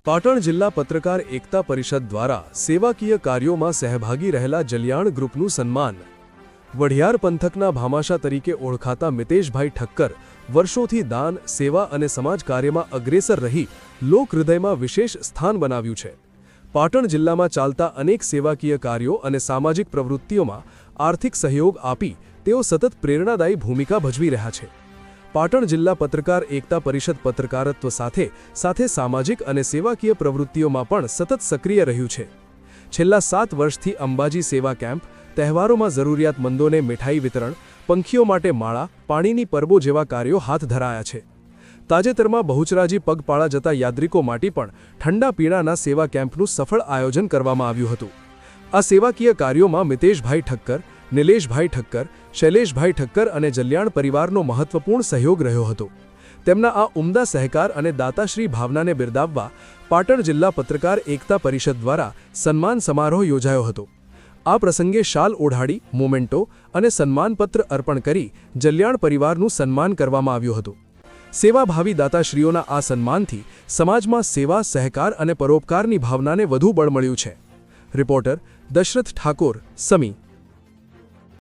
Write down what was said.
પાટણ જિલ્લા પત્રકાર એકતા પરિષદ દ્વારા સેવાકીય કાર્યોમાં સહભાગી રહેલા જલિયાણ ગ્રુપનું સન્માન। વઢિયાર પંથકના ભામાશા તરીકે ઓળખાતા મિતેશભાઈ ઠક્કર વર્ષોથી દાન, સેવા અને સમાજ કાર્યમાં અગ્રેસર રહી લોકહૃદયમાં વિશેષ સ્થાન બનાવ્યું છે। પાટણ જિલ્લામાં ચાલતા અનેક સેવાકીય કાર્યો અને સામાજિક પ્રવૃત્તિઓમાં આર્થિક સહયોગ આપી તેઓ સતત પ્રેરણાદાયી ભૂમિકા ભજવી રહ્યા છે। પાટણ જિલ્લા પત્રકાર એકતા પરિષદ પત્રકારત્વ સાથે સાથે સામાજિક અને સેવાકીય પ્રવૃત્તિઓમાં પણ સતત સક્રિય રહ્યું છે। છેલ્લા 7 વર્ષથી અંબાજી સેવા કેમ્પ, તહેવારોમાં જરૂરિયાતમંદોને મીઠાઈ વિતરણ, પંખીઓ માટે માળા, પાણીની પરબો જેવા કાર્યો હાથ ધરાયા છે। તાજેતરમાં બહુચરાજી પગપાળા જતા યાત્રિકો માટે પણ ઠંડા પીણાના સેવા કેમ્પનું સફળ આયોજન કરવામાં આવ્યું હતું। આ સેવાકીય કાર્યોમાં મિતેશભાઈ ઠક્કર, નિલેશભાઈ ઠક્કર, શૈલેષભાઈ ઠક્કર અને જલિયાણ પરિવારનો મહત્વપૂર્ણ સહયોગ રહ્યો હતો। તેમના આ ઉમદા સહકાર અને દાતાશ્રી ભાવનાને બિરદાવવા પાટણ જિલ્લા પત્રકાર એકતા પરિષદ દ્વારા સન્માન સમારોહ યોજાયો હતો। આ પ્રસંગે શાલ ઓઢાડી, મોમેન્ટો અને સન્માનપત્ર અર્પણ કરી જલિયાણ પરિવારનું સન્માન કરવામાં આવ્યું હતું। સેવાભાવી દાતાશ્રીઓના આ સન્માનથી સમાજમાં સેવા, સહકાર અને પરોપકારની ભાવનાને વધુ બળ મળ્યું છે। રિપોર્ટર દશરથ ઠાકોર, સમી।